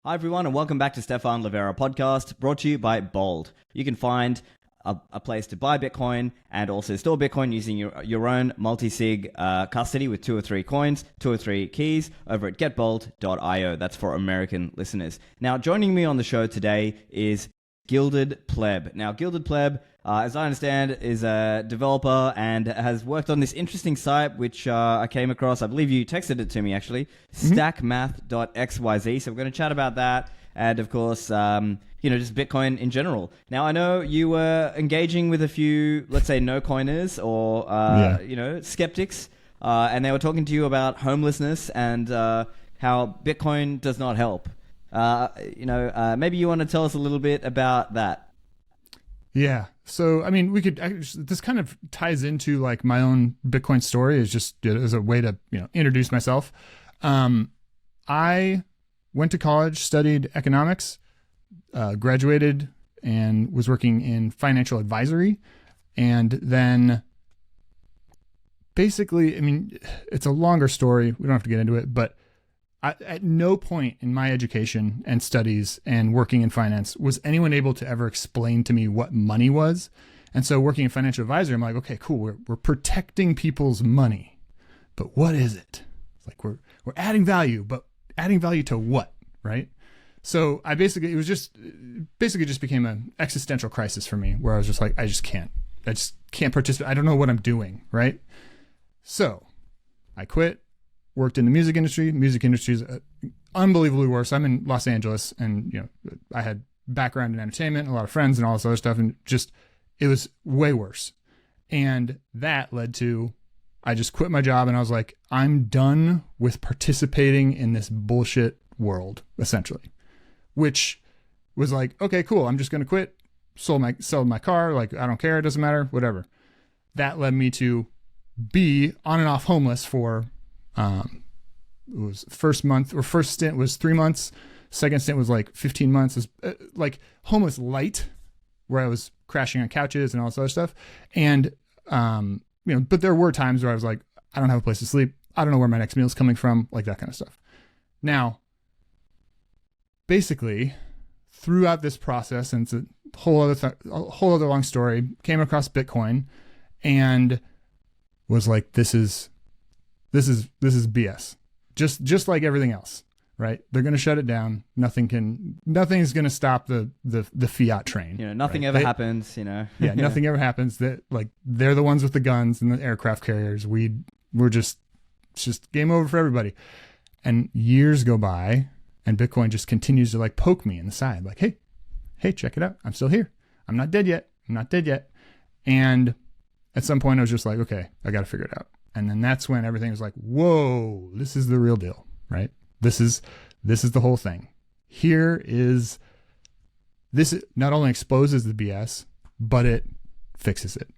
Hi everyone and welcome back to Stephan Livera podcast, brought to you by Bold. You can find a place to buy Bitcoin and also store Bitcoin using your own multi-sig custody with 2 or 3 coins, 2 or 3 keys over at getbold.io. That's for American listeners. Now, joining me on the show today is Gilded Pleb. Now, Gilded Pleb, as I understand, is a developer and has worked on this interesting site, which I came across. I believe you texted it to me, actually, StackMath.xyz. So we're going to chat about that. And, of course, just Bitcoin in general. Now, I know you were engaging with a few, let's say, no-coiners or, skeptics. And they were talking to you about homelessness and how Bitcoin does not help. Maybe you want to tell us a little bit about that. Yeah. So, I mean, this kind of ties into like my own Bitcoin story is just as a way to, introduce myself. I went to college, studied economics, graduated and was working in financial advisory. And then basically, I mean, it's a longer story. We don't have to get into it, but at no point in my education and studies and working in finance was anyone able to ever explain to me what money was. And so working in financial advisory, I'm like, okay, cool. We're protecting people's money, but what is it? It's like we're adding value, but adding value to what, right? So it just became an existential crisis for me where I was just like, I just can't participate. I don't know what I'm doing, right? So I quit. Worked in the music industry. Music industry is unbelievably worse. I'm in Los Angeles, and I had background in entertainment, a lot of friends, and all this other stuff, and it was way worse. And that led to I just quit my job, and I was like, I'm done with participating in this bullshit world, essentially. Which was like, okay, cool. I'm just gonna quit. Sell my car. Like, I don't care. It doesn't matter. Whatever. That led me to be on and off homeless for. It was first stint was 3 months. Second stint was like 15 months. It was, like homeless light, where I was crashing on couches and all this other stuff. And, but there were times where I was like, I don't have a place to sleep. I don't know where my next meal is coming from, like that kind of stuff. Now, basically, throughout this process, and it's a whole other long story, came across Bitcoin and was like, this is BS. Just like everything else, right? They're going to shut it down. Nothing's going to stop the fiat train. Nothing ever happens, Yeah, nothing ever happens. That like they're the ones with the guns and the aircraft carriers. We're just game over for everybody. And years go by and Bitcoin just continues to like poke me in the side. Like, hey, check it out. I'm still here. I'm not dead yet. And at some point I was just like, okay, I got to figure it out. And then that's when everything was like, whoa, this is the real deal, right? This is the whole thing. This not only exposes the BS, but it fixes it.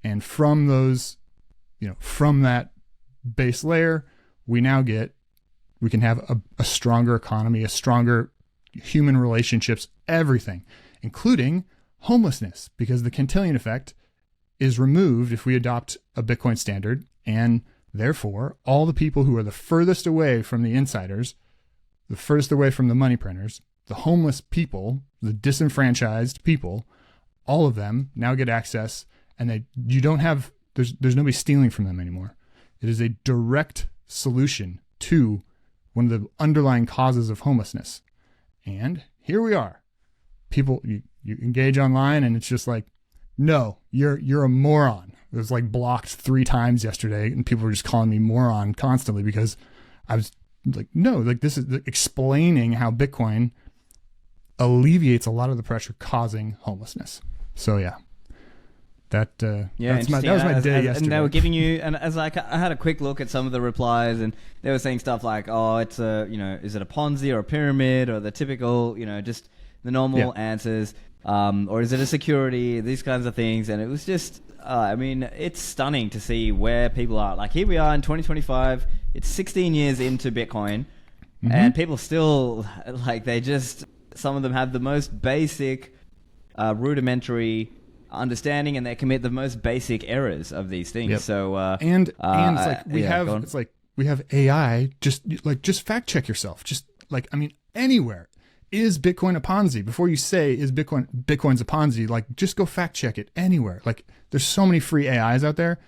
And from from that base layer, we can have a stronger economy, a stronger human relationships, everything, including homelessness, because the Cantillon effect is removed if we adopt a Bitcoin standard. And therefore, all the people who are the furthest away from the insiders, the furthest away from the money printers, the homeless people, the disenfranchised people, all of them now get access, and there's nobody stealing from them anymore. It is a direct solution to one of the underlying causes of homelessness. And here we are. People, you engage online, and it's just like, no, you're a moron. It was like blocked 3 times yesterday, and people were just calling me moron constantly because I was like, no, like this is explaining how Bitcoin alleviates a lot of the pressure causing homelessness. So yeah, that was my day yesterday. And they were giving you, and as I had a quick look at some of the replies, and they were saying stuff like, oh, it's is it a Ponzi or a pyramid or the typical, just the normal answers. Or is it a security? These kinds of things. And it was just, it's stunning to see where people are. Like, here we are in 2025. It's 16 years into Bitcoin. Mm-hmm. And people still, some of them have the most basic, rudimentary understanding, and they commit the most basic errors of these things. Yep. So, and it's like we have AI. Just fact check yourself. Just anywhere. is Bitcoin a Ponzi? Before you say, is Bitcoin's a Ponzi, like just go fact check it anywhere. Like there's so many free AIs out there.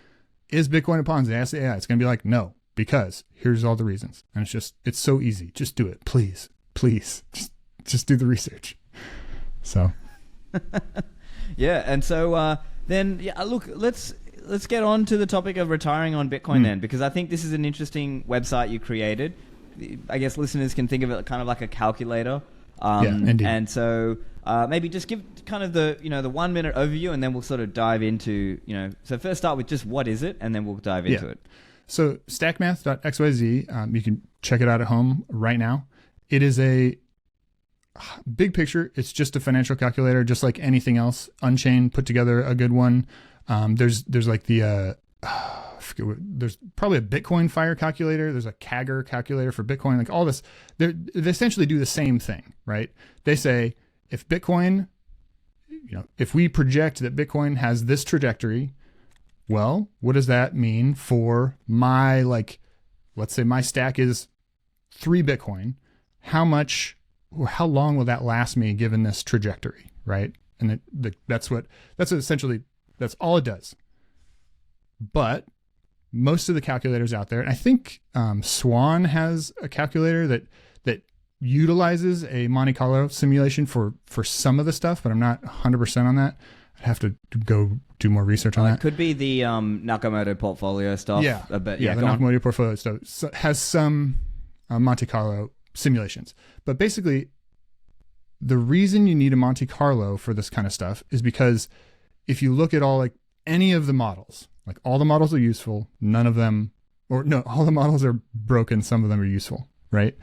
Is Bitcoin a Ponzi? Ask the AI. It's going to be like, no, because here's all the reasons. And it's so easy. Just do it. Please. Just do the research. So. Yeah. And so then, look, let's get on to the topic of retiring on Bitcoin then, because I think this is an interesting website you created. I guess listeners can think of it kind of like a calculator. Indeed. And so maybe just give kind of the 1 minute overview, and then we'll sort of dive into, so first start with just what is it, and then we'll dive into it. So StackMath.xyz, you can check it out at home right now. It is a big picture. It's just a financial calculator, just like anything else. Unchained, put together a good one. There's like the there's probably a Bitcoin Fire calculator. There's a Kaggle calculator for Bitcoin. Like all this, they essentially do the same thing, right? They say if Bitcoin, if we project that Bitcoin has this trajectory, well, what does that mean for my, like, let's say my stack is 3 Bitcoin. How much or how long will that last me given this trajectory, right? And that's essentially, that's all it does. But most of the calculators out there, and I think Swan has a calculator that utilizes a Monte Carlo simulation for some of the stuff, but I'm not 100% on that. I'd have to go do more research on that. It could be the Nakamoto portfolio stuff. Yeah, the Nakamoto portfolio stuff has some Monte Carlo simulations. But basically, the reason you need a Monte Carlo for this kind of stuff is because if you look at any of the models, like all the models are useful, none of them, or no, all the models are broken, some of them are useful, right?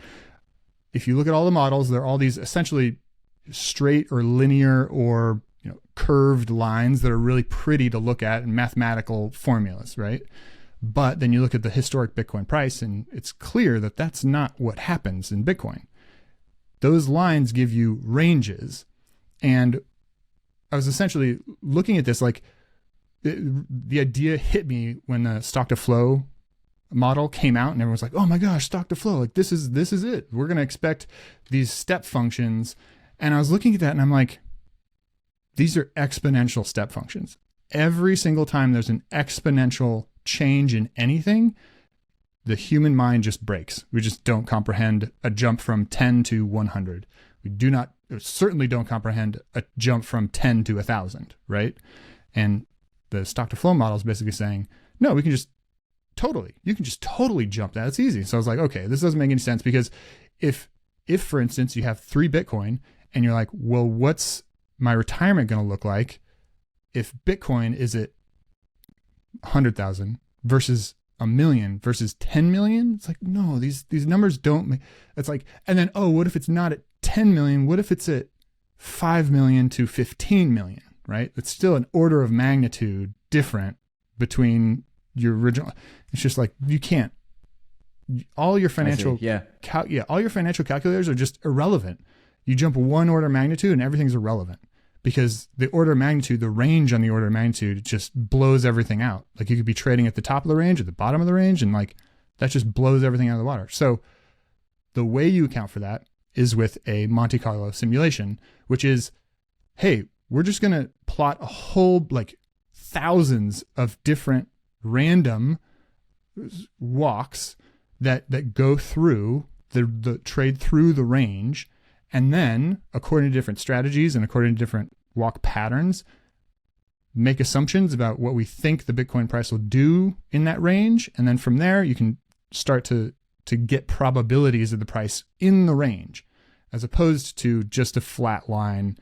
If you look at all the models, they're all these essentially straight or linear or curved lines that are really pretty to look at, and mathematical formulas, right? But then you look at the historic Bitcoin price, and it's clear that that's not what happens in Bitcoin. Those lines give you ranges. And I was essentially looking at this, like the idea hit me when the stock to flow model came out, and everyone's like, oh my gosh, stock to flow, like this is it. We're going to expect these step functions. And I was looking at that and I'm like, these are exponential step functions. Every single time there's an exponential change in anything, the human mind just breaks. We just don't comprehend a jump from 10 to 100. We certainly don't comprehend a jump from 10 to 1,000, right? And the stock to flow model is basically saying, no, you can just totally jump that. It's easy. So I was like, okay, this doesn't make any sense, because if for instance, you have 3 Bitcoin and you're like, well, what's my retirement going to look like if Bitcoin is at 100,000 versus 1 million versus 10 million? It's like, no, these numbers don't make, it's like, and then, oh, what if it's not at 10 million? What if it's at 5 million to 15 million, right? It's still an order of magnitude different between your original. It's just like, you can't, all your financial, all your financial calculators are just irrelevant. You jump 1 order of magnitude and everything's irrelevant, because the order of magnitude, the range on the order of magnitude just blows everything out. Like you could be trading at the top of the range, at the bottom of the range, and like that just blows everything out of the water. So the way you account for that is with a Monte Carlo simulation, which is, hey, we're just going to plot a whole, like, thousands of different random walks that go through the trade through the range. And then, according to different strategies and according to different walk patterns, make assumptions about what we think the Bitcoin price will do in that range. And then from there, you can start to get probabilities of the price in the range, as opposed to just a flat line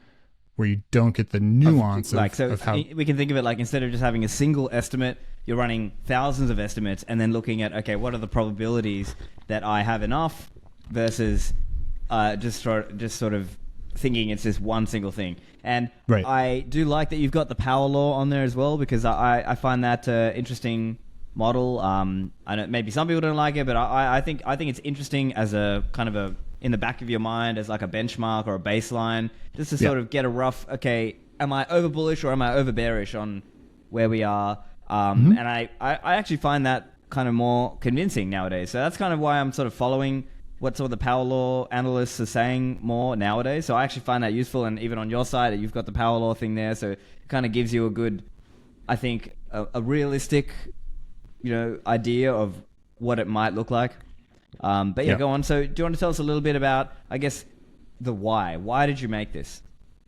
where you don't get the nuance of how... We can think of it like, instead of just having a single estimate, you're running thousands of estimates and then looking at, okay, what are the probabilities that I have enough versus... just sort of thinking it's this one single thing. And right. I do like that you've got the power law on there as well, because I find that interesting model. I know maybe some people don't like it, but I think it's interesting as a kind of a, in the back of your mind, as like a benchmark or a baseline, just to sort of get a rough, okay, am I over bullish or am I over bearish on where we are? And I actually find that kind of more convincing nowadays. So that's kind of why I'm sort of following what some of the power law analysts are saying more nowadays. So I actually find that useful. And even on your side, you've got the power law thing there. So it kind of gives you a good, I think, a realistic, idea of what it might look like. But yeah, go on. So do you want to tell us a little bit about, I guess, the why? Why did you make this?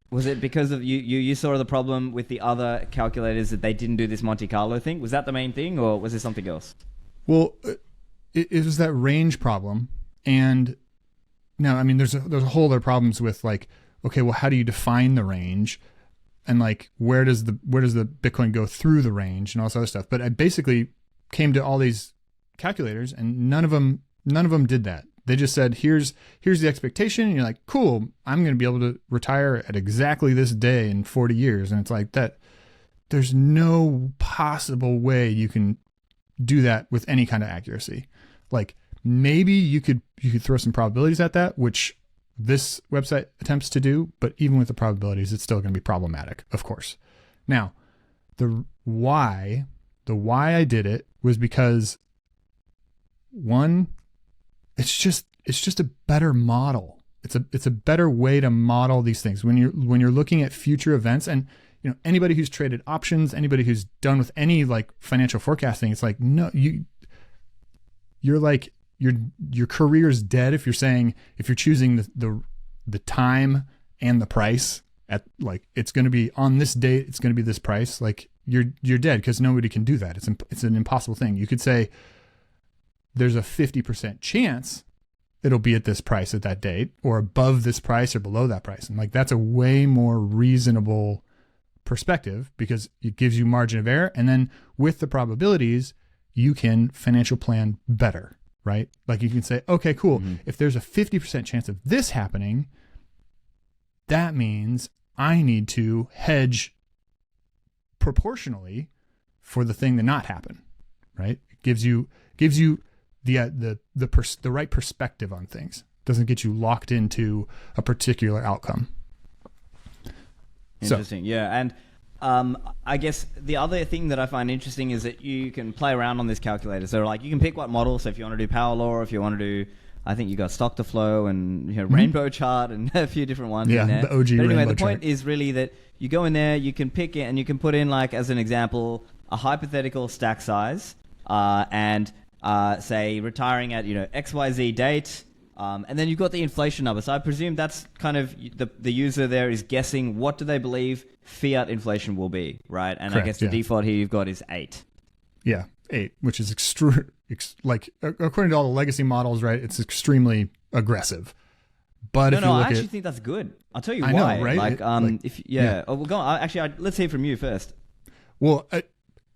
Was it because of you saw the problem with the other calculators that they didn't do this Monte Carlo thing? Was that the main thing, or was there something else? Well, it was that range problem. And now, I mean, there's a whole other problems with like, okay, well, how do you define the range? And like, where does the Bitcoin go through the range and all this other stuff? But I basically came to all these calculators, and none of them did that. They just said, here's the expectation. And you're like, cool, I'm going to be able to retire at exactly this day in 40 years. And it's like that. There's no possible way you can do that with any kind of accuracy. Like maybe you could throw some probabilities at that, which this website attempts to do. But even with the probabilities, it's still going to be problematic, of course. Now, the why I did it was because one, it's just a better model. It's a better way to model these things when you're looking at future events. And anybody who's traded options, anybody who's done with any like financial forecasting, it's like, no, you're like your career's dead if you're choosing the time and the price at like it's going to be on this date, it's going to be this price. Like you're dead because nobody can do that. It's an impossible thing. You could say there's a 50% chance it'll be at this price at that date, or above this price or below that price. And like, that's a way more reasonable perspective because it gives you margin of error. And then with the probabilities, you can financial plan better, right? Like you can say, okay, cool. Mm-hmm. If there's a 50% chance of this happening, that means I need to hedge proportionally for the thing to not happen, right? It gives you the right perspective on things. Doesn't get you locked into a particular outcome. Interesting. So, yeah. And I guess the other thing that I find interesting is that you can play around on this calculator. So like you can pick what model. So if you want to do power law, or if you want to do, I think you got stock to flow and rainbow chart and a few different ones in there. The OG but anyway, rainbow the point chart is really that you go in there, you can pick it, and you can put in, like, as an example, a hypothetical stack size, and say retiring at XYZ date, and then you've got the inflation number. So I presume that's kind of the user there is guessing what do they believe fiat inflation will be, right? And correct, I guess the default here you've got is 8. Yeah, 8, which is like according to all the legacy models, right? It's extremely aggressive. But I actually think that's good. I'll tell you why. I know, right? Oh, well, go on. Actually, let's hear from you first. Well,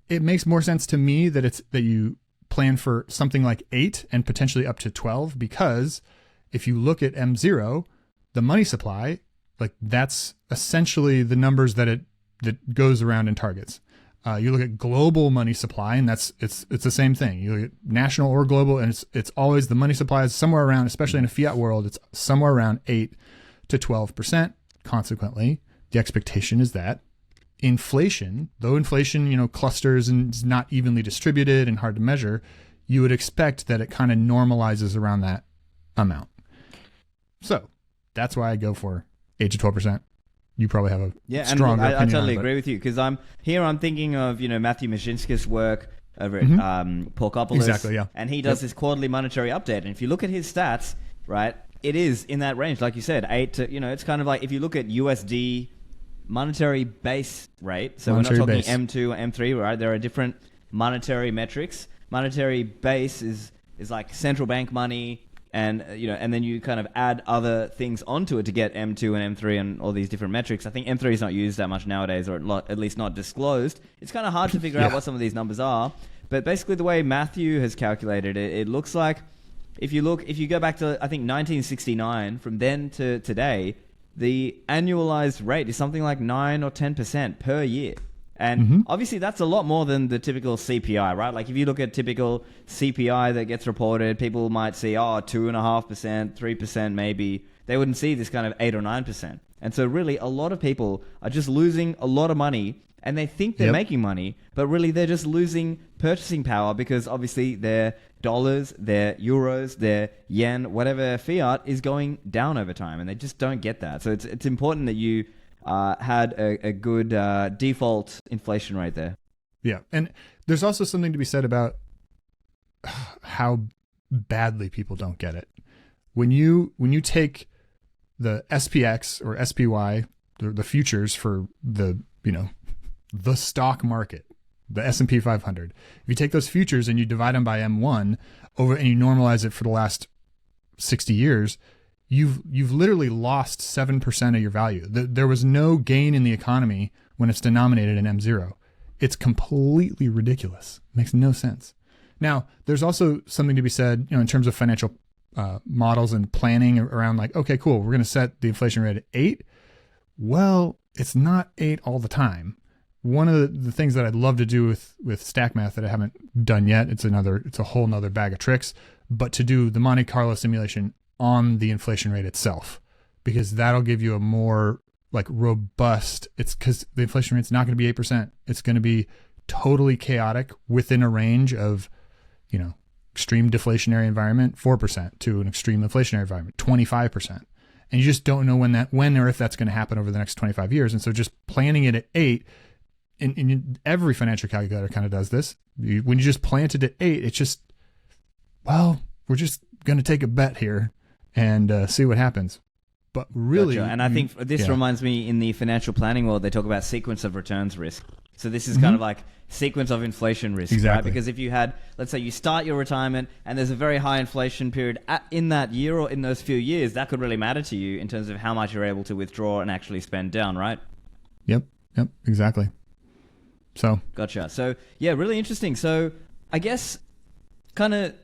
it makes more sense to me that you plan for something like 8 and potentially up to 12, because if you look at M0, the money supply, like that's essentially the numbers that goes around in targets. You look at global money supply, and it's the same thing. You look at national or global, and it's always the money supply is somewhere around, especially in a fiat world, it's somewhere around 8 to 12%. Consequently, the expectation is that inflation, though inflation, clusters and is not evenly distributed and hard to measure, you would expect that it kind of normalizes around that amount. So that's why I go for 8 to 12%. You probably have a stronger opinion. I totally agree with you, because I'm thinking of Matthew Mashinsky's work over at Porkopolis. Exactly, yeah. And he does this quarterly monetary update, and if you look at his stats, right, it is in that range, like you said, 8 to it's kind of like if you look at USD monetary base rate. So monetary we're not talking M2 or M3, right? There are different monetary metrics. Monetary base is like central bank money. And and then you kind of add other things onto it to get M2 and M3 and all these different metrics. I think M3 is not used that much nowadays, or at least not disclosed. It's kind of hard to figure out what some of these numbers are. But basically, the way Matthew has calculated it, it looks like if you go back to I think 1969, from then to today, the annualized rate is something like 9 or 10% per year. And obviously that's a lot more than the typical CPI, right? Like if you look at typical CPI that gets reported, people might see, 2.5%, 3% maybe. They wouldn't see this kind of 8 or 9%. And so really a lot of people are just losing a lot of money and they think they're making money, but really they're just losing purchasing power because obviously their dollars, their euros, their yen, whatever fiat is going down over time, and they just don't get that. So it's important that you had a good default inflation rate there. Yeah, and there's also something to be said about how badly people don't get it. When you take the SPX or SPY, the futures for the stock market, the S&P 500. If you take those futures and you divide them by M1 over and you normalize it for the last 60 years, you've literally lost 7% of your value. There was no gain in the economy when it's denominated in M0. It's completely ridiculous. It makes no sense. Now, there's also something to be said, in terms of financial models and planning around like, okay, cool, we're going to set the inflation rate at 8. Well, it's not 8 all the time. One of the things that I'd love to do with StackMath that I haven't done yet, it's a whole nother bag of tricks, but to do the Monte Carlo simulation on the inflation rate itself, because that'll give you a more like robust, it's because the inflation rate's not going to be 8%. It's going to be totally chaotic within a range of, extreme deflationary environment, 4%, to an extreme inflationary environment, 25%. And you just don't know when or if that's going to happen over the next 25 years. And so just planning it at 8, and every financial calculator kind of does this. When you just plant it at 8, it's just, well, we're just going to take a bet here and see what happens. But really, gotcha. And I think this reminds me, in the financial planning world, they talk about sequence of returns risk. So this is kind of like sequence of inflation risk, exactly. Right? Because if you had, let's say you start your retirement and there's a very high inflation period in that year or in those few years, that could really matter to you in terms of how much you're able to withdraw and actually spend down, right? Yep, exactly. So gotcha. So yeah, really interesting. So I guess kind of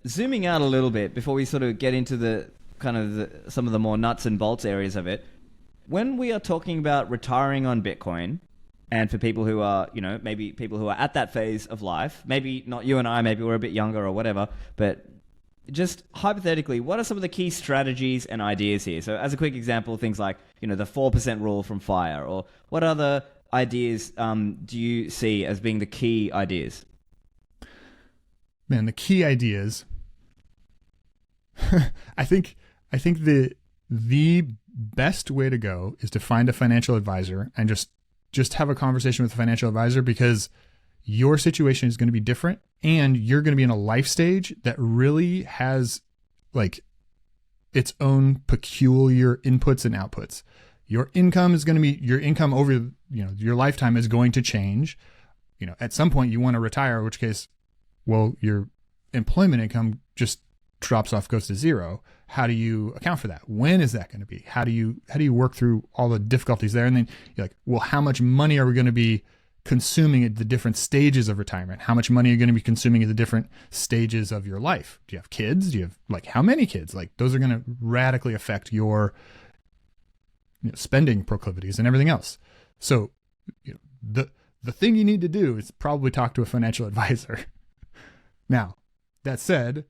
zooming out a little bit before we sort of get into the kind of some of the more nuts and bolts areas of it. When we are talking about retiring on Bitcoin, and for people who are, maybe people who are at that phase of life, maybe not you and I, maybe we're a bit younger or whatever, but just hypothetically, what are some of the key strategies and ideas here? So as a quick example, things like, the 4% rule from FIRE, or what other ideas do you see as being the key ideas? Man, the key ideas, I think the best way to go is to find a financial advisor and just have a conversation with a financial advisor, because your situation is going to be different and you're going to be in a life stage that really has like its own peculiar inputs and outputs. Your income over, your lifetime is going to change. At some point you want to retire, in which case, well, your employment income just drops off, goes to zero. How do you account for that? When is that going to be? How do you work through all the difficulties there? And then you're like, well, how much money are we going to be consuming at the different stages of retirement? How much money are you going to be consuming at the different stages of your life? Do you have kids? Do you have how many kids? Those are going to radically affect your spending proclivities and everything else. So the thing you need to do is probably talk to a financial advisor. Now, that said,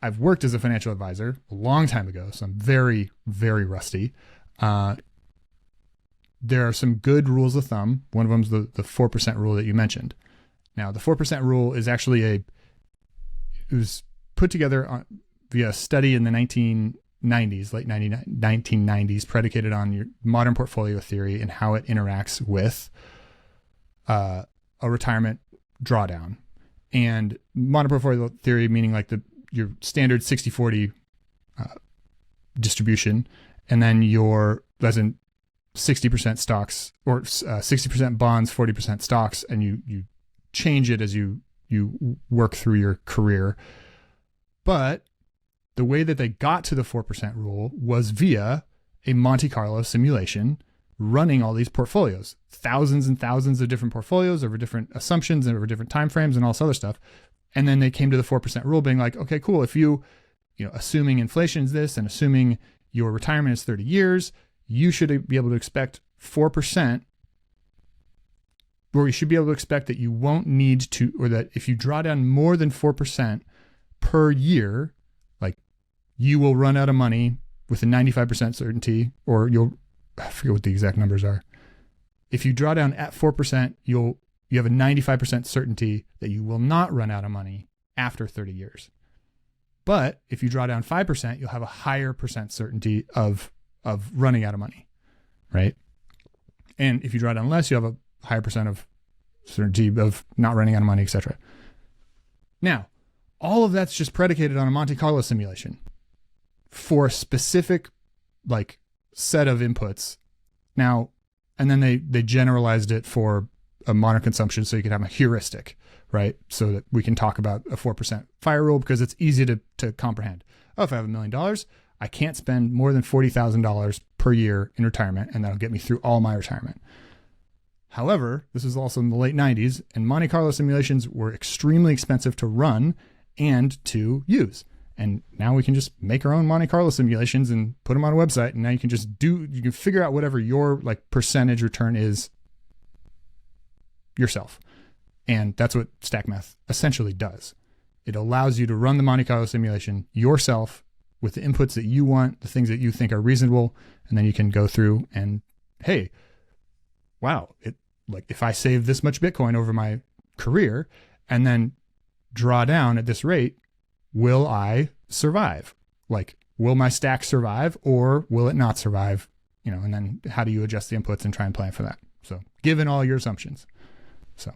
I've worked as a financial advisor a long time ago, so I'm very, very rusty. There are some good rules of thumb. One of them is the 4% rule that you mentioned. Now, the 4% rule is actually it was put together via a study in the 1990s, late 1990s, predicated on your modern portfolio theory and how it interacts with a retirement drawdown. And modern portfolio theory, meaning your standard 60-40 distribution, and then as in 60% stocks or 60% bonds, 40% stocks, and you change it as you work through your career. But the way that they got to the 4% rule was via a Monte Carlo simulation, running all these portfolios, thousands and thousands of different portfolios over different assumptions and over different timeframes and all this other stuff. And then they came to the 4% rule, being like, okay, cool. If assuming inflation is this and assuming your retirement is 30 years, you should be able to expect 4%, or you should be able to expect that you won't need to, or that if you draw down more than 4% per year, you will run out of money with a 95% certainty, or I forget what the exact numbers are. if you draw down at 4%, you have a 95% certainty that you will not run out of money after 30 years. But if you draw down 5%, you'll have a higher percent certainty of running out of money, right? And if you draw down less, you have a higher percent of certainty of not running out of money, etc. Now, all of that's just predicated on a Monte Carlo simulation for a specific like set of inputs. Now, and then they generalized it for a modern consumption so you can have a heuristic, right? So that we can talk about a 4% fire rule because it's easy to comprehend. Oh, if I have $1 million, I can't spend more than $40,000 per year in retirement, and that'll get me through all my retirement. However, this was also in the late 90s, and Monte Carlo simulations were extremely expensive to run and to use. And now we can just make our own Monte Carlo simulations and put them on a website, and now you can figure out whatever your like percentage return is yourself. And that's what StackMath essentially does. It allows you to run the Monte Carlo simulation yourself with the inputs that you want, the things that you think are reasonable, and then you can go through and, hey, wow, like if I save this much Bitcoin over my career and then draw down at this rate, will I survive? Like, will my stack survive or will it not survive? You know, and then how do you adjust the inputs and try and plan for that? So given all your assumptions. So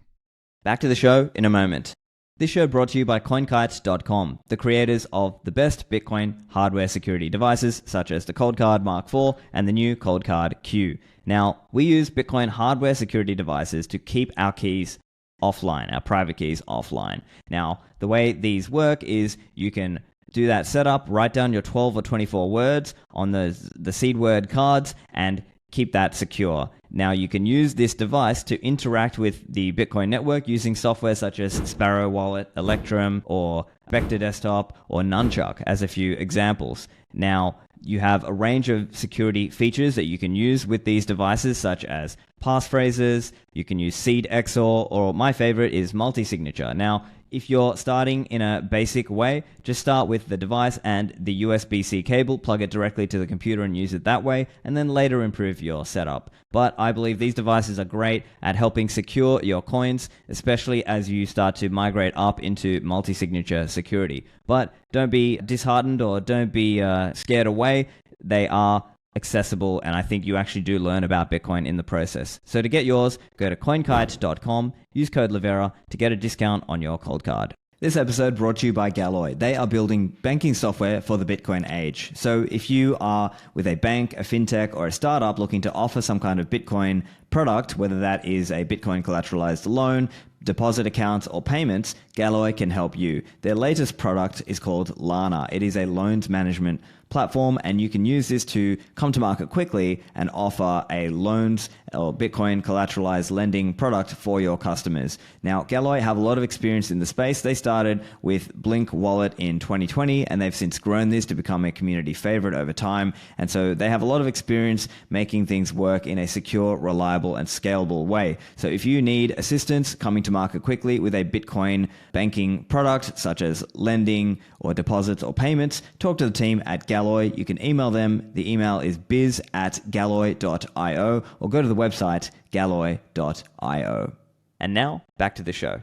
back to the show in a moment. This show brought to you by CoinKite.com, the creators of the best Bitcoin hardware security devices, such as the Cold Card Mark IV and the new Cold Card Q. Now, we use Bitcoin hardware security devices to keep our keys offline, our private keys offline. Now, the way these work is you can do that setup, write down your 12 or 24 words on the seed word cards, and keep that secure. Now, you can use this device to interact with the Bitcoin network using software such as Sparrow Wallet, Electrum, or Vector Desktop, or Nunchuck as a few examples. Now, you have a range of security features that you can use with these devices, such as passphrases, you can use seed XOR, or my favorite is multi-signature. Now, if you're starting in a basic way, just start with the device and the USB-C cable, plug it directly to the computer and use it that way, and then later improve your setup. But I believe these devices are great at helping secure your coins, especially as you start to migrate up into multi-signature security. But don't be disheartened or don't be scared away. They are accessible, and I think you actually do learn about Bitcoin in the process. So to get yours, go to coinkite.com, use code Livera to get a discount on your cold card. This episode brought to you by Galoy. They are building banking software for the Bitcoin age. So if you are with a bank, a fintech, or a startup looking to offer some kind of Bitcoin product, whether that is a Bitcoin collateralized loan, deposit accounts, or payments, Galoy can help you. Their latest product is called Lana. It is a loans management platform, and you can use this to come to market quickly and offer a loans or Bitcoin collateralized lending product for your customers. Now, Galoy have a lot of experience in the space. They started with Blink Wallet in 2020, and they've since grown this to become a community favorite over time. And so they have a lot of experience making things work in a secure, reliable, and scalable way. So if you need assistance coming to market quickly with a Bitcoin banking product, such as lending or deposits or payments, talk to the team at Galoy. You can email them. The email is biz@galoy.io, or go to the website galoy.io. And now back to the show.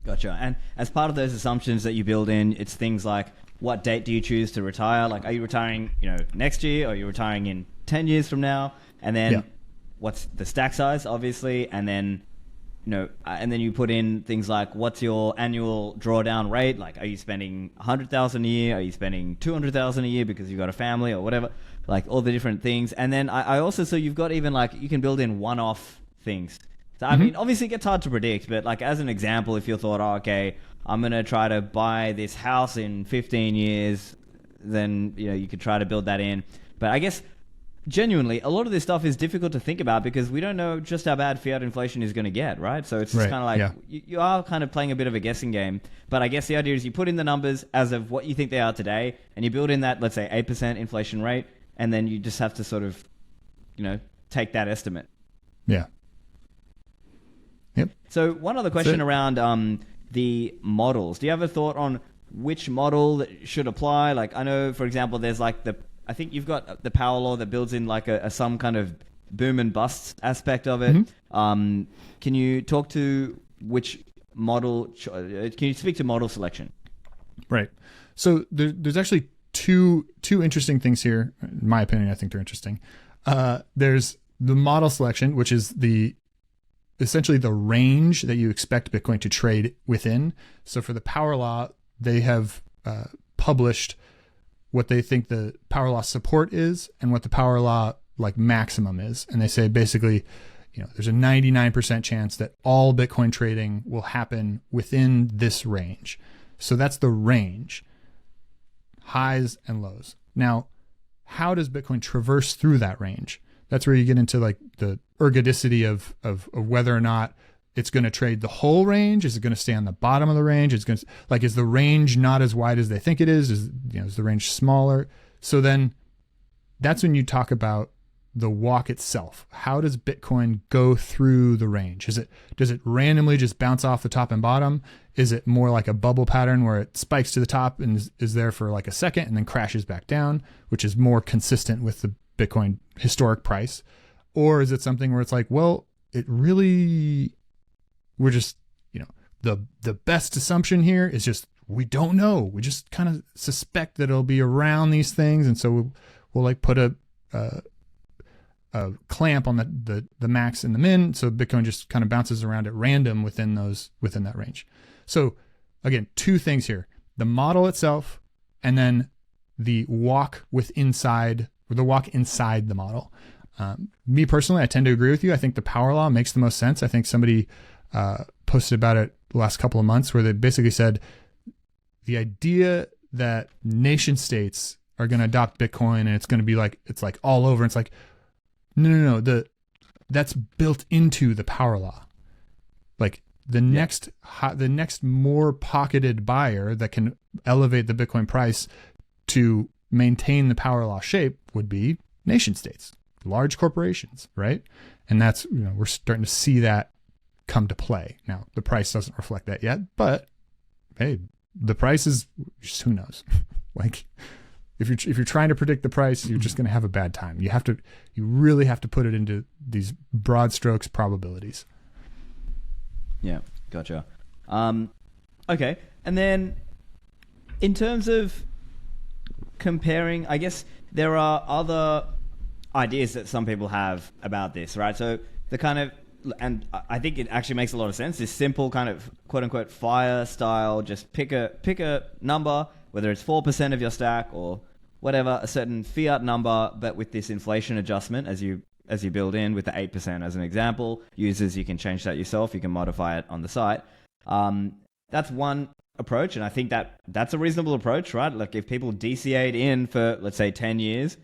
Gotcha. And as part of those assumptions that you build in, it's things like, what date do you choose to retire? Like, are you retiring, next year, or are you retiring in 10 years from now? And then what's the stack size, obviously, and then and then you put in things like, what's your annual drawdown rate? Like, are you spending $100,000 a year? Are you spending $200,000 a year because you've got a family or whatever? Like, all the different things. And then I also, so you've got even like, you can build in one-off things. So, I mean, obviously it gets hard to predict, but like, as an example, if you thought, oh, okay, I'm going to try to buy this house in 15 years, then, you could try to build that in. But I guess, genuinely, a lot of this stuff is difficult to think about because we don't know just how bad fiat inflation is going to get, right? So it's just kind of like, you are kind of playing a bit of a guessing game. But I guess the idea is you put in the numbers as of what you think they are today, and you build in that, let's say, 8% inflation rate, and then you just have to sort of, take that estimate. Yeah. Yep. So one other question around the models. Do you have a thought on which model that should apply? Like, I know, for example, there's like I think you've got the power law that builds in like some kind of boom and bust aspect of it. Can you talk to which model? Can you speak to model selection? Right. So there's actually two interesting things here. In my opinion, I think they're interesting. There's the model selection, which is essentially the range that you expect Bitcoin to trade within. So for the power law, they have published what they think the power law support is and what the power law like maximum is. And they say basically, there's a 99% chance that all Bitcoin trading will happen within this range. So that's the range, highs and lows. Now, how does Bitcoin traverse through that range? That's where you get into like the ergodicity of whether or not it's going to trade the whole range. Is it going to stay on the bottom of the range? Is the range not as wide as they think it is? Is the range smaller? So then that's when you talk about the walk itself. How does Bitcoin go through the range? Does it randomly just bounce off the top and bottom? Is it more like a bubble pattern where it spikes to the top and is there for like a second and then crashes back down, which is more consistent with the Bitcoin historic price? Or is it something where it's like, well, we're just, the best assumption here is just, we don't know. We just kind of suspect that it'll be around these things. And so we'll like put a clamp on the max and the min. So Bitcoin just kind of bounces around at random within that range. So again, two things here, the model itself, and then the walk inside the model. Me personally, I tend to agree with you. I think the power law makes the most sense. I think somebody posted about it the last couple of months where they basically said the idea that nation states are going to adopt Bitcoin and it's going to be like, it's like all over. It's like, no. That's built into the power law. Like the next more pocketed buyer that can elevate the Bitcoin price to maintain the power law shape would be nation states, large corporations, right? And that's, we're starting to see that come to play. Now, the price doesn't reflect that yet, but hey, the price is just, who knows? Like if you're trying to predict the price, you're just going to have a bad time. You really have to put it into these broad strokes probabilities. Yeah, gotcha. Okay. And then in terms of comparing, I guess there are other ideas that some people have about this, right? So the kind of, and I think it actually makes a lot of sense, this simple kind of quote unquote fire style, just pick a number, whether it's 4% of your stack or whatever, a certain fiat number, but with this inflation adjustment as you build in with the 8% as an example. Users, you can change that yourself. You can modify it on the site. That's one approach, and I think that's a reasonable approach, right? Like if people DCA'd in for, let's say, 10 years,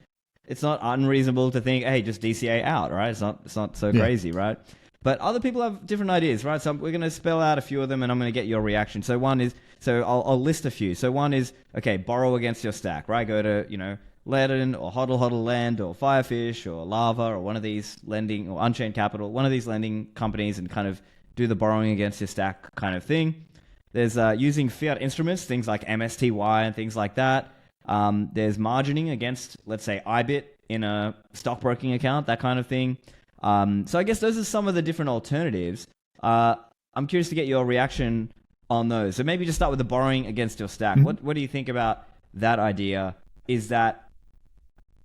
it's not unreasonable to think, hey, just DCA out, right? It's not so crazy, right? But other people have different ideas, right? So we're going to spell out a few of them, and I'm going to get your reaction. So one is, I'll list a few. So one is, okay, borrow against your stack, right? Go to, Ledin or Hodl Lend or Firefish or Lava or one of these lending, or Unchained Capital, one of these lending companies, and kind of do the borrowing against your stack kind of thing. There's using fiat instruments, things like MSTY and things like that. There's margining against, let's say, IBIT in a stockbroking account, that kind of thing. So I guess those are some of the different alternatives. I'm curious to get your reaction on those. So maybe just start with the borrowing against your stack. What do you think about that idea? Is that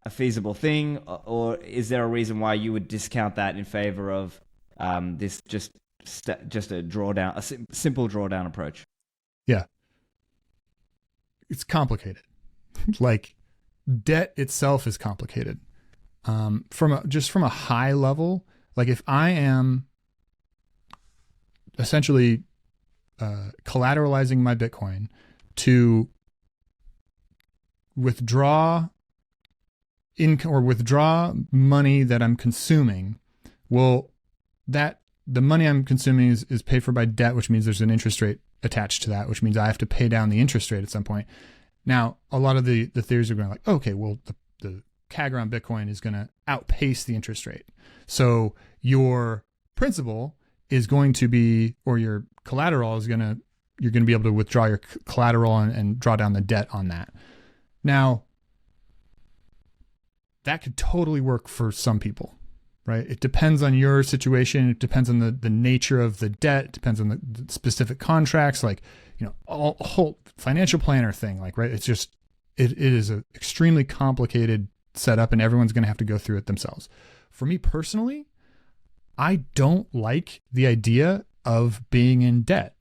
a feasible thing, or is there a reason why you would discount that in favor of this just a drawdown, a simple drawdown approach? Yeah, it's complicated. Like debt itself is complicated. From a high level, like if I am essentially collateralizing my Bitcoin to withdraw income or withdraw money that I'm consuming, well, that the money I'm consuming is paid for by debt, which means there's an interest rate attached to that, which means I have to pay down the interest rate at some point. Now, a lot of the theories are going like, okay, well, the CAGR on Bitcoin is going to outpace the interest rate. So your principal is going to be, or your collateral is you're going to be able to withdraw your collateral and draw down the debt on that. Now, that could totally work for some people. right? It depends on your situation. It depends on the nature of the debt. It depends on the specific contracts, like, a whole financial planner thing, like, right? It's just, it is an extremely complicated setup, and everyone's going to have to go through it themselves. For me personally, I don't like the idea of being in debt.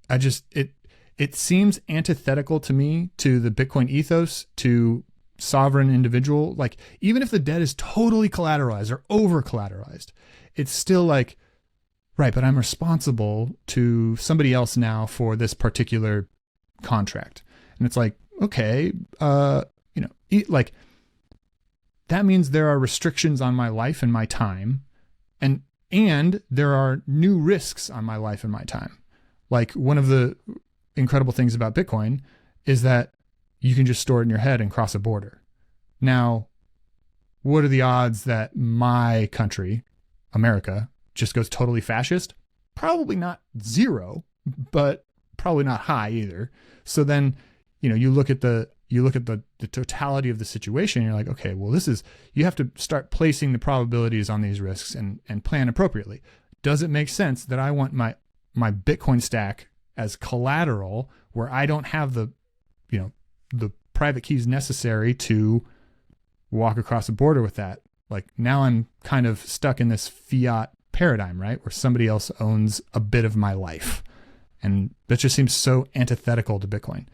It seems antithetical to me, to the Bitcoin ethos, to sovereign individual. Like, even if the debt is totally collateralized or over collateralized, it's still like, right, but I'm responsible to somebody else now for this particular contract. And it's like, okay, like, that means there are restrictions on my life and my time, and there are new risks on my life and my time. Like, one of the incredible things about Bitcoin is that you can just store it in your head and cross a border. Now, what are the odds that my country, America, just goes totally fascist? Probably not zero, but probably not high either. So then, you look at the totality of the situation, and you're like, okay, well, you have to start placing the probabilities on these risks and plan appropriately. Does it make sense that I want my Bitcoin stack as collateral, where I don't have the private keys necessary to walk across the border with that? Like, now I'm kind of stuck in this fiat paradigm, right? Where somebody else owns a bit of my life. And that just seems so antithetical to Bitcoin.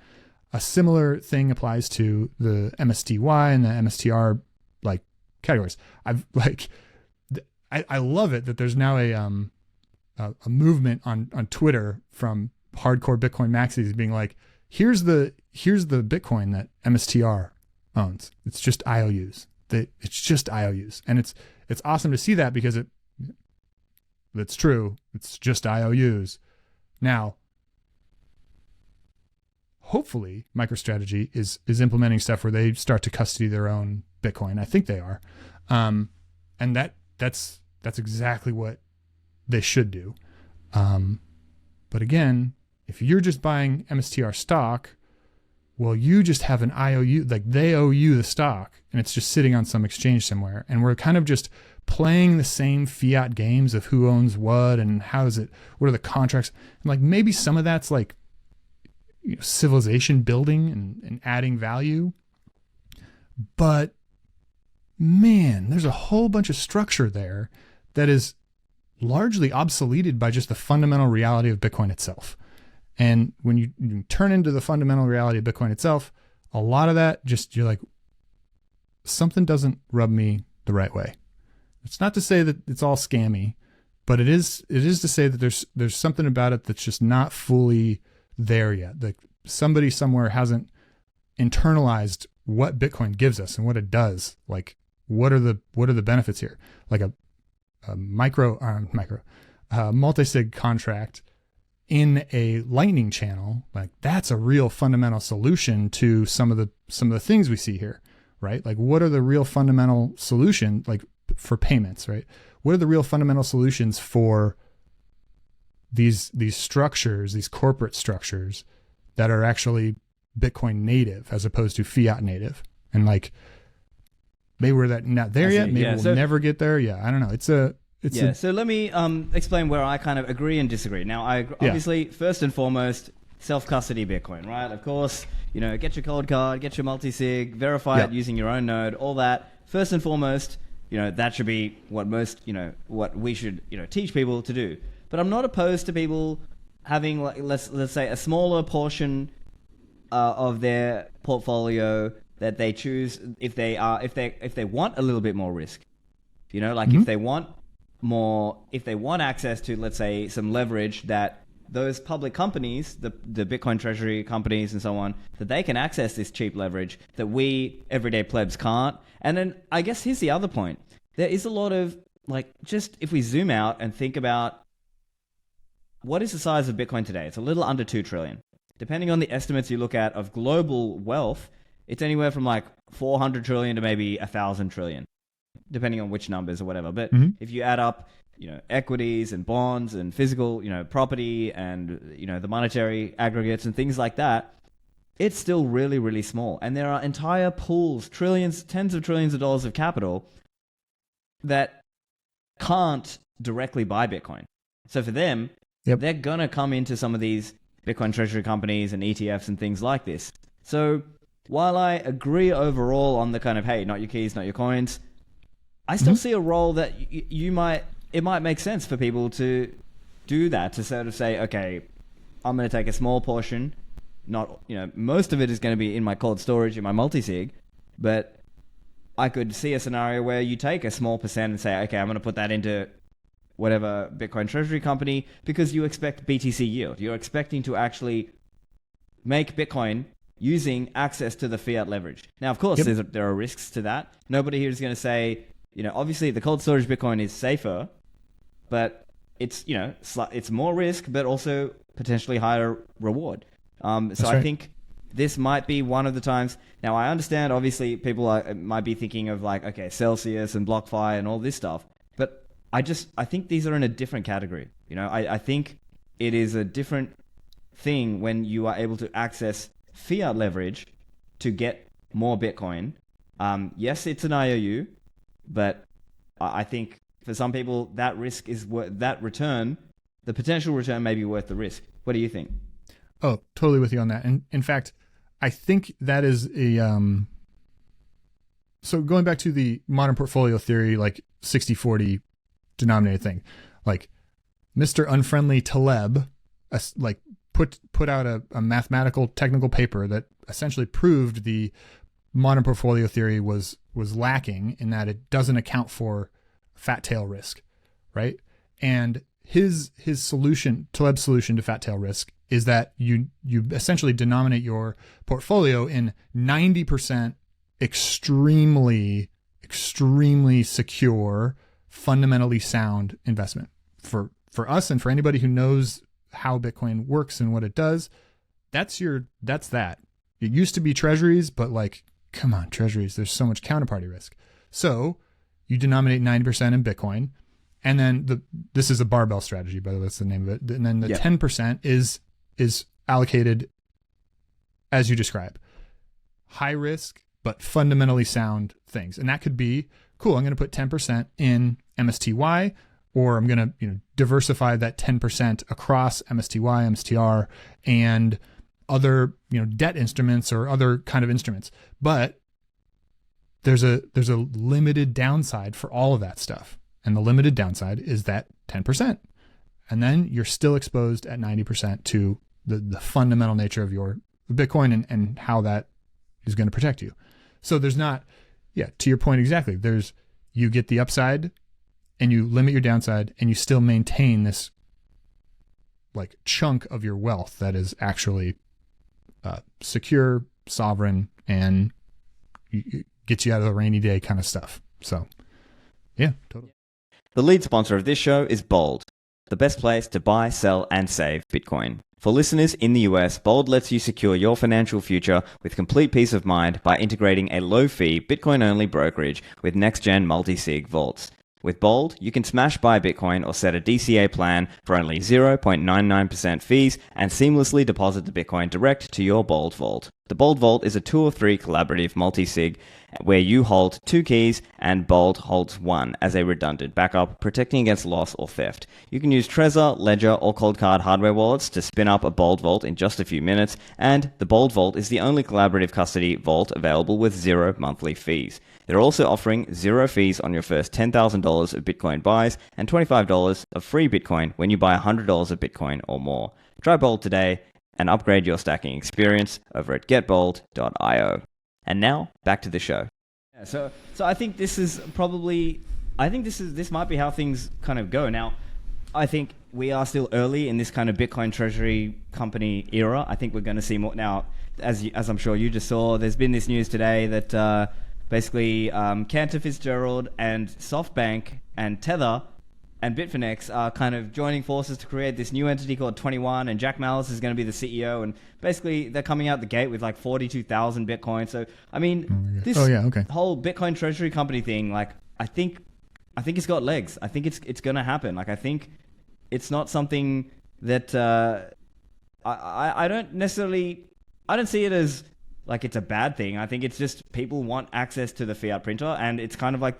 A similar thing applies to the MSTY and the MSTR like categories. I love it that there's now a movement on Twitter from hardcore Bitcoin maxis being like, here's the Bitcoin that MSTR owns. It's just IOUs. It's just IOUs. And it's awesome to see that, because that's true. It's just IOUs. Now, hopefully MicroStrategy is implementing stuff where they start to custody their own Bitcoin. I think they are. And that's exactly what they should do. But again, if you're just buying MSTR stock, well, you just have an IOU, like they owe you the stock, and it's just sitting on some exchange somewhere. And we're kind of just playing the same fiat games of who owns what and what are the contracts. And like, maybe some of that's like, civilization building and adding value. But man, there's a whole bunch of structure there that is largely obsoleted by just the fundamental reality of Bitcoin itself. And when you turn into the fundamental reality of Bitcoin itself, a lot of that you're like, something doesn't rub me the right way. It's not to say that it's all scammy, but it is to say that there's something about it that's just not fully there yet. Like, somebody somewhere hasn't internalized what Bitcoin gives us and what it does. Like, what are the benefits here? Like a multi-sig contract in a Lightning channel, like, that's a real fundamental solution to some of the things we see here, right? Like, what are the real fundamental solution, like, for payments, right? What are the real fundamental solutions for these structures, these corporate structures that are actually Bitcoin native as opposed to fiat native? And like, maybe we're not there yet. Maybe we'll never get there. Yeah, I don't know. So let me explain where I kind of agree and disagree. Now, obviously, first and foremost, self-custody Bitcoin, right? Of course, get your cold card, get your multi-sig, verify it using your own node, all that. First and foremost, that should be what what we should, teach people to do. But I'm not opposed to people having, like, let's say, a smaller portion of their portfolio that they choose if they want a little bit more risk. If they want access to, let's say, some leverage that those public companies, the Bitcoin Treasury Companies and so on, that they can access this cheap leverage that we everyday plebs can't. And then I guess here's the other point. There is a lot of, like, just if we zoom out and think about what is the size of Bitcoin today, it's a little under 2 trillion. Depending on the estimates you look at of global wealth, it's anywhere from like 400 trillion to maybe 1,000 trillion, depending on which numbers or whatever. But if you add up, equities and bonds and physical, property and, the monetary aggregates and things like that, it's still really, really small. And there are entire pools, trillions, tens of trillions of dollars of capital that can't directly buy Bitcoin. So for them, they're going to come into some of these Bitcoin Treasury Companies and ETFs and things like this. So while I agree overall on the kind of, hey, not your keys, not your coins, I still see a role that it might make sense for people to do that, to sort of say, okay, I'm going to take a small portion, not, most of it is going to be in my cold storage, in my multi-sig, but I could see a scenario where you take a small percent and say, okay, I'm going to put that into whatever Bitcoin Treasury Company because you expect BTC yield. You're expecting to actually make Bitcoin using access to the fiat leverage. Now, of course, there are risks to that. Nobody here is going to say, obviously the cold storage Bitcoin is safer, but it's, it's more risk, but also potentially higher reward. So I think this might be one of the times. Now, I understand, obviously, people might be thinking of like, okay, Celsius and BlockFi and all this stuff, but I think these are in a different category. I think it is a different thing when you are able to access fiat leverage to get more Bitcoin. Yes, it's an IOU, but I think for some people that risk is worth that return. The potential return may be worth the risk. What do you think? Oh, totally with you on that. And in fact, I think that is so going back to the modern portfolio theory, like 60-40 denominator thing, like Mr. Unfriendly Taleb, like put out a mathematical technical paper that essentially proved the modern portfolio theory was lacking in that it doesn't account for fat tail risk, right? And his solution, Taleb's solution to fat tail risk, is that you essentially denominate your portfolio in 90% extremely secure, fundamentally sound investment. For us and for anybody who knows how Bitcoin works and what it does, that's that. It used to be treasuries, but like, come on, treasuries, there's so much counterparty risk. So you denominate 90% in Bitcoin, and then this is a barbell strategy, by the way, that's the name of it. And then the 10% is allocated as you describe. High risk, but fundamentally sound things. And that could be, cool, I'm going to put 10% in MSTY, or I'm going to diversify that 10% across MSTY, MSTR, and other debt instruments or other kind of instruments. But there's a limited downside for all of that stuff. And the limited downside is that 10%. And then you're still exposed at 90% to the fundamental nature of your Bitcoin and how that is going to protect you. So there's not, to your point exactly, you get the upside and you limit your downside and you still maintain this like chunk of your wealth that is actually secure, sovereign, and gets you out of the rainy day kind of stuff. So yeah, totally. The lead sponsor of this show is Bold, the best place to buy, sell, and save Bitcoin. For listeners in the US, Bold lets you secure your financial future with complete peace of mind by integrating a low-fee, Bitcoin-only brokerage with next-gen multi-sig vaults. With Bold, you can smash buy Bitcoin or set a DCA plan for only 0.99% fees and seamlessly deposit the Bitcoin direct to your Bold vault. The Bold Vault is a 2 or 3 collaborative multi-sig where you hold 2 keys and Bold holds 1 as a redundant backup, protecting against loss or theft. You can use Trezor, Ledger, or Cold Card hardware wallets to spin up a Bold Vault in just a few minutes, and the Bold Vault is the only collaborative custody vault available with 0 monthly fees. They're also offering 0 fees on your first $10,000 of Bitcoin buys and $25 of free Bitcoin when you buy $100 of Bitcoin or more. Try Bold today and upgrade your stacking experience over at getbold.io. And now, back to the show. Yeah, so I think this is probably, this might be how things kind of go. Now, I think we are still early in this kind of Bitcoin Treasury Company era. I think we're going to see more. Now, as I'm sure you just saw, there's been this news today that basically Cantor Fitzgerald and SoftBank and Tether and Bitfinex are kind of joining forces to create this new entity called 21, and Jack Malice is going to be the CEO, and basically they're coming out the gate with like 42,000 Bitcoin. So, I mean, this whole Bitcoin Treasury Company thing, like, I think it's got legs. I think it's going to happen. Like, I think it's not something that I don't see it as like it's a bad thing. I think it's just people want access to the fiat printer, and it's kind of like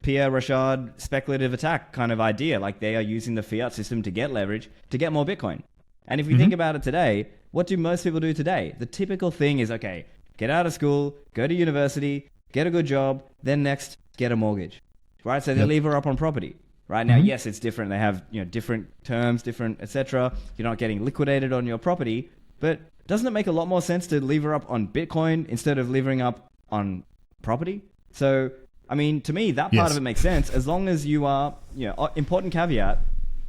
Pierre Rochard speculative attack kind of idea. Like they are using the fiat system to get leverage to get more Bitcoin. And if you think about it today, what do most people do today? The typical thing is, okay, get out of school, go to university, get a good job, then next, get a mortgage, right? So they lever up on property. Right now, yes, it's different. They have different terms, different etc. You're not getting liquidated on your property, but doesn't it make a lot more sense to lever up on Bitcoin instead of levering up on property? So, I mean, to me, that part of it makes sense as long as you are, important caveat.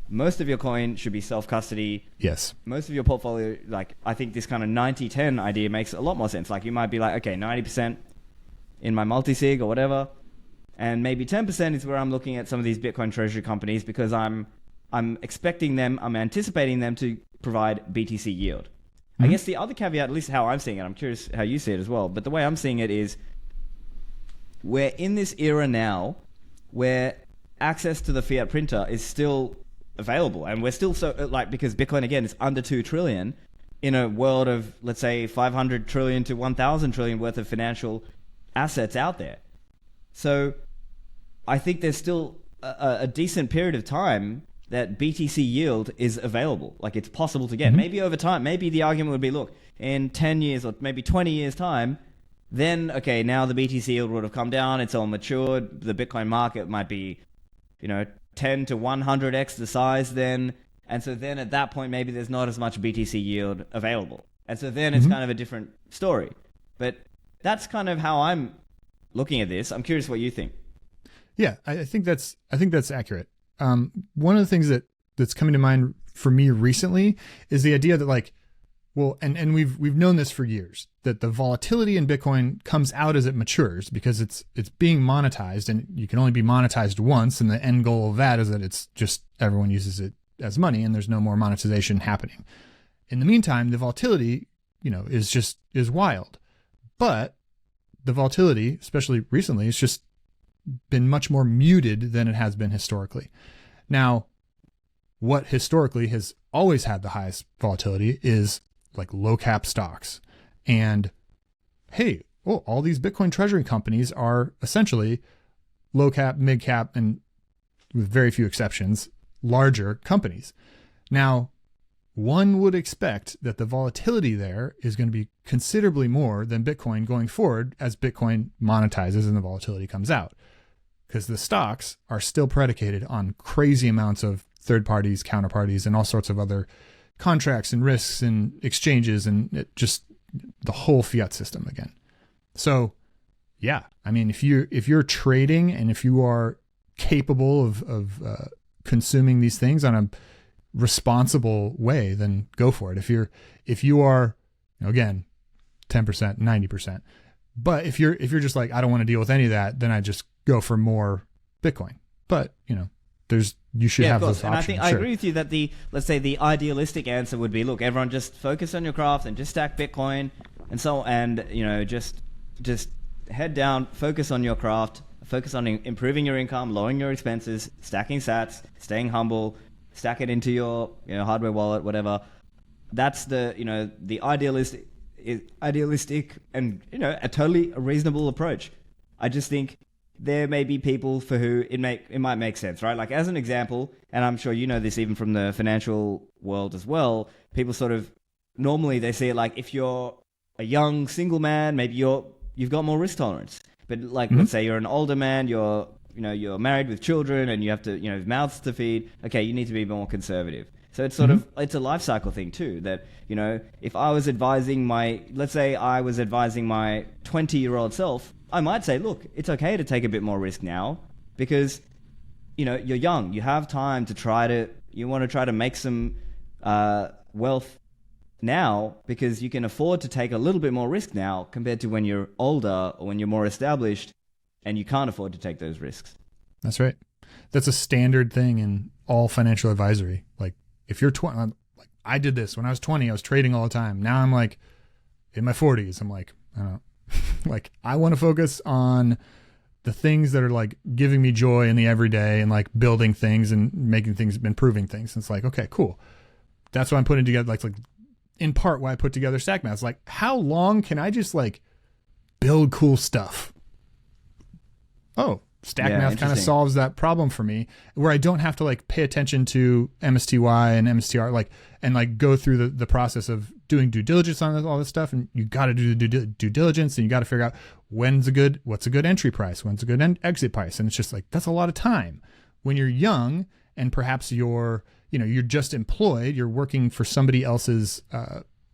Most of your coin should be self-custody. Yes. Most of your portfolio, like I think this kind of 90-10 idea makes a lot more sense. Like you might be like, okay, 90% in my multi-sig or whatever. And maybe 10% is where I'm looking at some of these Bitcoin Treasury companies because I'm anticipating them to provide BTC yield. I guess the other caveat, at least how I'm seeing it, I'm curious how you see it as well, but the way I'm seeing it is we're in this era now where access to the fiat printer is still available. And we're still because Bitcoin, again, is under 2 trillion in a world of, let's say, 500 trillion to 1,000 trillion worth of financial assets out there. So I think there's still a decent period of time that BTC yield is available. Like it's possible to get. Maybe over time, maybe the argument would be, look, in 10 years or maybe 20 years time, then, okay, now the BTC yield would have come down. It's all matured. The Bitcoin market might be, 10 to 100x the size then. And so then at that point, maybe there's not as much BTC yield available. And so then it's kind of a different story. But that's kind of how I'm looking at this. I'm curious what you think. Yeah, I think that's accurate. One of the things that's coming to mind for me recently is the idea that and we've known this for years, that the volatility in Bitcoin comes out as it matures because it's being monetized, and you can only be monetized once, and the end goal of that is that it's just everyone uses it as money and there's no more monetization happening. In the meantime, the volatility, is wild. But the volatility, especially recently, has just been much more muted than it has been historically. Now, what historically has always had the highest volatility is like low cap stocks. And hey, all these Bitcoin Treasury companies are essentially low cap, mid cap, and with very few exceptions, larger companies. Now, one would expect that the volatility there is going to be considerably more than Bitcoin going forward as Bitcoin monetizes and the volatility comes out, because the stocks are still predicated on crazy amounts of third parties, counterparties, and all sorts of other contracts and risks and exchanges, and just the whole fiat system again. So yeah, I mean, if you're trading and if you are capable of consuming these things on a responsible way, then go for it. If you are, again, 10%, 90%, but if you're just like, I don't want to deal with any of that, then I just go for more Bitcoin. But you should have those options. And I think I agree with you that let's say the idealistic answer would be, look, everyone just focus on your craft and just stack Bitcoin just head down, focus on your craft, focus on improving your income, lowering your expenses, stacking sats, staying humble, stack it into your hardware wallet, whatever. That's the idealistic and a totally reasonable approach. I just think there may be people for who it might make sense, right? Like as an example, and I'm sure you know this even from the financial world as well, people sort of normally they see it like if you're a young single man, maybe you've got more risk tolerance. But like let's say you're an older man, you're married with children and you have to mouths to feed. Okay, you need to be more conservative. So it's sort of it's a life cycle thing too. That if I was advising my 20-year-old self, I might say, look, it's okay to take a bit more risk now because, you're young. You have time to you want to try to make some wealth now because you can afford to take a little bit more risk now compared to when you're older or when you're more established and you can't afford to take those risks. That's right. That's a standard thing in all financial advisory. Like if you're 20, like I did this when I was 20, I was trading all the time. Now I'm like in my 40s. I'm like, I don't know. Like I want to focus on the things that are like giving me joy in the everyday and like building things and making things, improving things. And it's like, okay, cool. That's what I'm putting together. Like in part why I put together StackMath. It's like, how long can I just like build cool stuff? Oh, StackMath kind of interesting. solves that problem for me, where I don't have to like pay attention to MSTY and MSTR, and go through the process of doing due diligence on all this stuff. And you got to do the due diligence, and you got to figure out what's a good entry price, when's a good exit price. And it's just like, that's a lot of time when you're young and perhaps you're just employed, you're working for somebody else's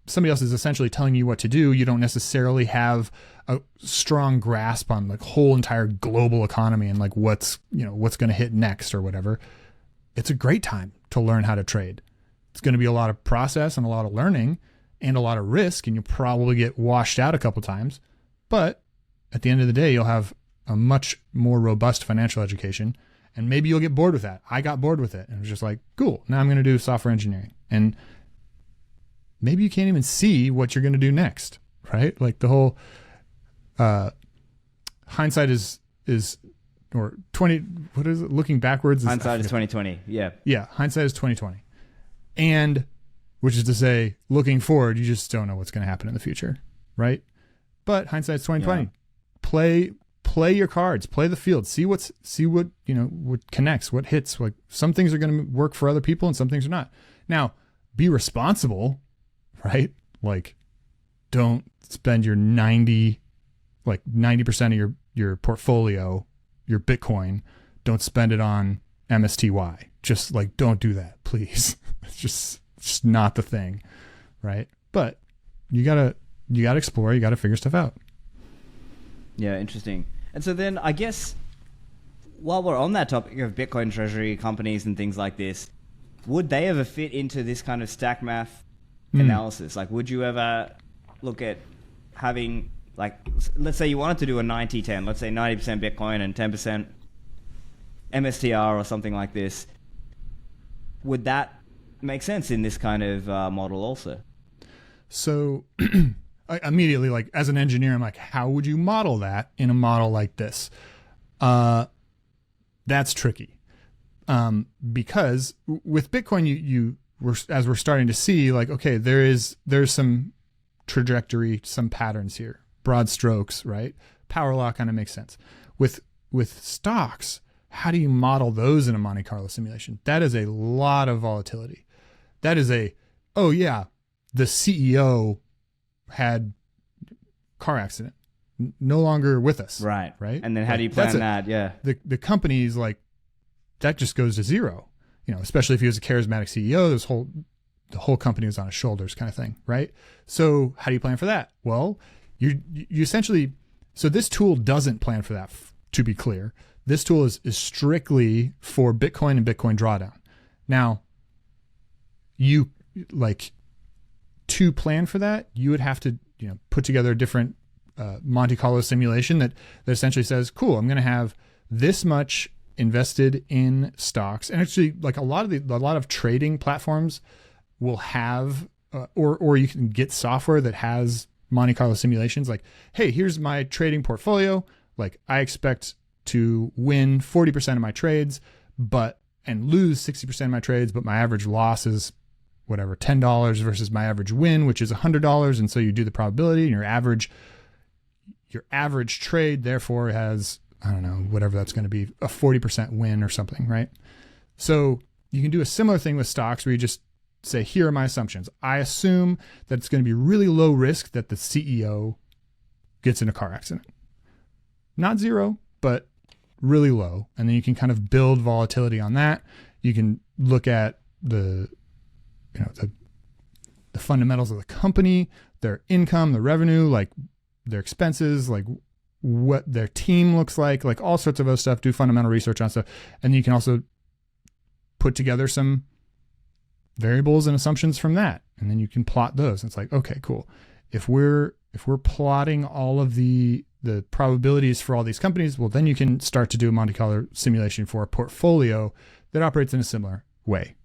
essentially telling you what to do. You don't necessarily have a strong grasp on the whole entire global economy and like what's going to hit next or whatever. It's a great time to learn how to trade. It's going to be a lot of process and a lot of learning and a lot of risk, and you'll probably get washed out a couple times. But at the end of the day, you'll have a much more robust financial education, and maybe you'll get bored with that. I got bored with it, and it was just like, cool, now I'm going to do software engineering. And maybe you can't even see what you're going to do next, right? Like the whole hindsight is or 20, what is it? Looking backwards. Hindsight is 2020. Yeah. Yeah. Hindsight is 2020. And which is to say, looking forward, you just don't know what's going to happen in the future. Right. But hindsight is 2020. Yeah. Play your cards, play the field, see what, what connects, what hits. Like some things are going to work for other people and some things are not. Now, be responsible, right? Like don't spend your 90% of your portfolio, your Bitcoin, don't spend it on MSTY. Just like, don't do that, please. It's just not the thing. Right. But you gotta explore, you gotta figure stuff out. Yeah. Interesting. And so then I guess while we're on that topic of Bitcoin Treasury companies and things like this, would they ever fit into this kind of StackMath analysis? Like, would you ever look at having, like, let's say you wanted to do a 90-10, let's say 90% Bitcoin and 10% MSTR or something like this. Would that make sense in this kind of model also? So I immediately, like, as an engineer, I'm like, how would you model that in a model like this? That's tricky. Because with Bitcoin, as we're starting to see, like, okay, there's some trajectory, some patterns here, broad strokes, right? Power law kind of makes sense. With stocks, how do you model those in a Monte Carlo simulation? That is a lot of volatility. That is the CEO had car accident, no longer with us. Right. Right. And then how do you plan that? Yeah. The company's like, that just goes to zero, especially if he was a charismatic CEO, the whole company was on his shoulders kind of thing. Right. So how do you plan for that? Well, you essentially, so this tool doesn't plan for that. To be clear, this tool is strictly for Bitcoin and Bitcoin drawdown. Now, you to plan for that, you would have to, put together a different Monte Carlo simulation that essentially says, cool, I'm going to have this much invested in stocks. And actually, like a lot of trading platforms will have, or you can get software that has Monte Carlo simulations. Like, hey, here's my trading portfolio. Like, I expect to win 40% of my trades, and lose 60% of my trades, but my average loss is whatever, $10 versus my average win, which is $100. And so you do the probability, and your average trade therefore has, I don't know, whatever that's going to be, a 40% win or something, right? So you can do a similar thing with stocks where you just say, here are my assumptions. I assume that it's going to be really low risk that the CEO gets in a car accident. Not zero, but really low. And then you can kind of build volatility on that. You can look at the fundamentals of the company, their income, the revenue, like their expenses, like what their team looks like all sorts of other stuff, do fundamental research on stuff. And you can also put together some variables and assumptions from that. And then you can plot those. It's like, okay, cool. If we're plotting all of the probabilities for all these companies, well, then you can start to do a Monte Carlo simulation for a portfolio that operates in a similar way.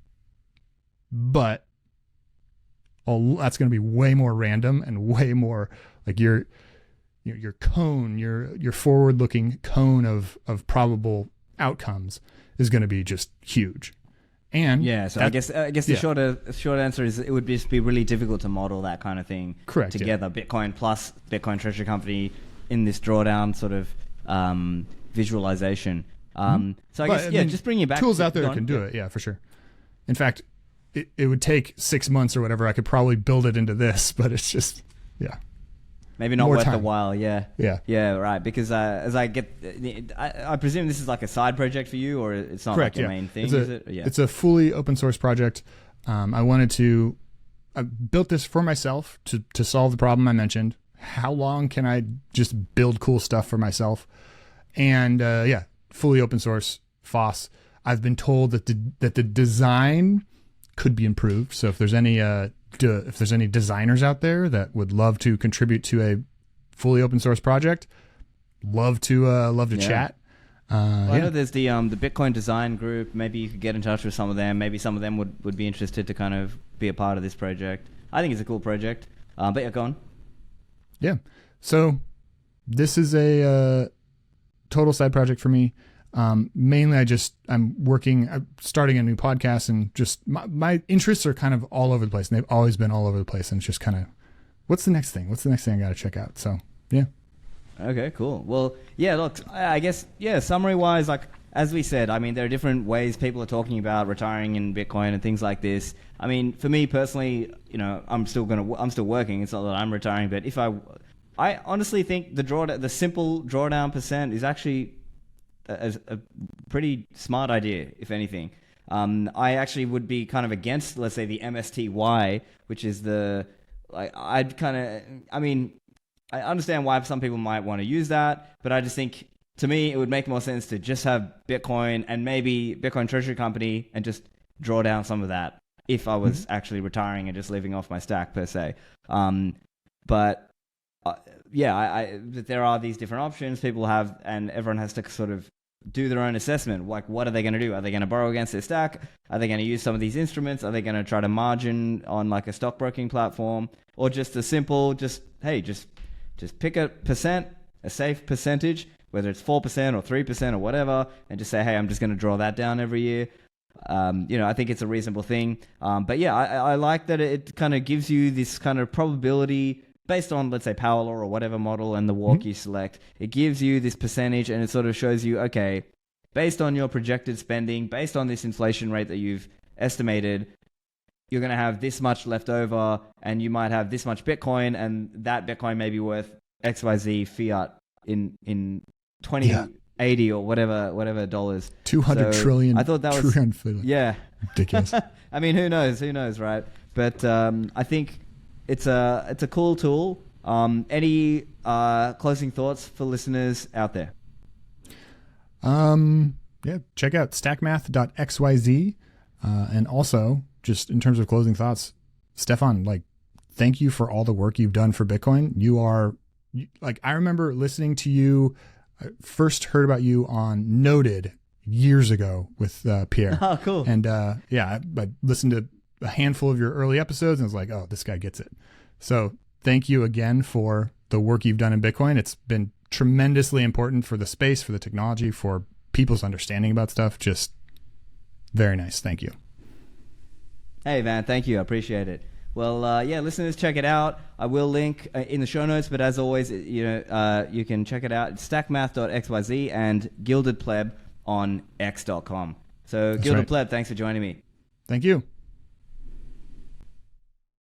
But that's going to be way more random and way more like your cone, your forward-looking cone of probable outcomes is going to be just huge. And yeah, so I guess the short answer is it would just be really difficult to model that kind of thing together. Yeah. Bitcoin plus Bitcoin Treasury Company in this drawdown sort of visualization. So I guess, just bring you back. Tools out there that can do it. Yeah, for sure. In fact, it would take 6 months or whatever. I could probably build it into this, but it's just, maybe not more worth the time. while. Yeah, right. Because as I get, I presume this is like a side project for you, or it's not Correct, like your main thing, is it? It's a fully open source project. I built this for myself to solve the problem I mentioned. How long can I just build cool stuff for myself? And fully open source, FOSS. I've been told that the design could be improved. So if there's any designers out there that would love to contribute to a fully open source project, love to chat. I know there's the Bitcoin design group. Maybe you could get in touch with some of them. Maybe some of them would be interested to kind of be a part of this project. I think it's a cool project. But yeah, go on. Yeah. So this is a total side project for me. Mainly I'm starting a new podcast, and just my interests are kind of all over the place, and they've always been all over the place. And it's just kind of, what's the next thing? What's the next thing I got to check out? So, yeah. Okay, cool. Well, yeah, look, I guess, summary-wise, like, as we said, I mean, there are different ways people are talking about retiring in Bitcoin and things like this. I mean, for me personally, I'm still working. It's not that I'm retiring, but I honestly think the simple drawdown percent is actually a pretty smart idea, if anything. I actually would be kind of against, let's say, the MSTY, which is I understand why some people might want to use that, but I just think, to me, it would make more sense to just have Bitcoin and maybe Bitcoin Treasury Company and just draw down some of that if I was actually retiring and just living off my stack, per se. But there are these different options people have, and everyone has to sort of do their own assessment. Like, what are they going to do? Are they going to borrow against their stack? Are they going to use some of these instruments? Are they going to try to margin on like a stockbroking platform? Or just a simple, just pick a percent, a safe percentage, whether it's 4% or 3% or whatever, and just say, hey, I'm just going to draw that down every year. I think it's a reasonable thing. But yeah, I like that it kind of gives you this kind of probability based on, let's say, power law or whatever model and the walk you select. It gives you this percentage, and it sort of shows you, okay, based on your projected spending, based on this inflation rate that you've estimated, you're going to have this much left over, and you might have this much Bitcoin, and that Bitcoin may be worth XYZ fiat in 2080 or whatever dollars. 200 trillion. I thought that was ridiculous. I mean, who knows, right? But I think it's a cool tool. Any closing thoughts for listeners out there? Check out stackmath.xyz, and also, just in terms of closing thoughts, Stephan, thank you for all the work you've done for Bitcoin. You are, I remember listening to you. I first heard about you on Noted years ago with Pierre. Oh, cool. And I listened to a handful of your early episodes and was like, oh, this guy gets it. So thank you again for the work you've done in Bitcoin. It's been tremendously important for the space, for the technology, for people's understanding about stuff. Just very nice. Thank you. Hey, man, thank you. I appreciate it. Well, listeners, check it out. I will link in the show notes, but as always, you can check it out. It's stackmath.xyz and Gilded Pleb on x.com. So, Gilded Pleb, thanks for joining me. Thank you.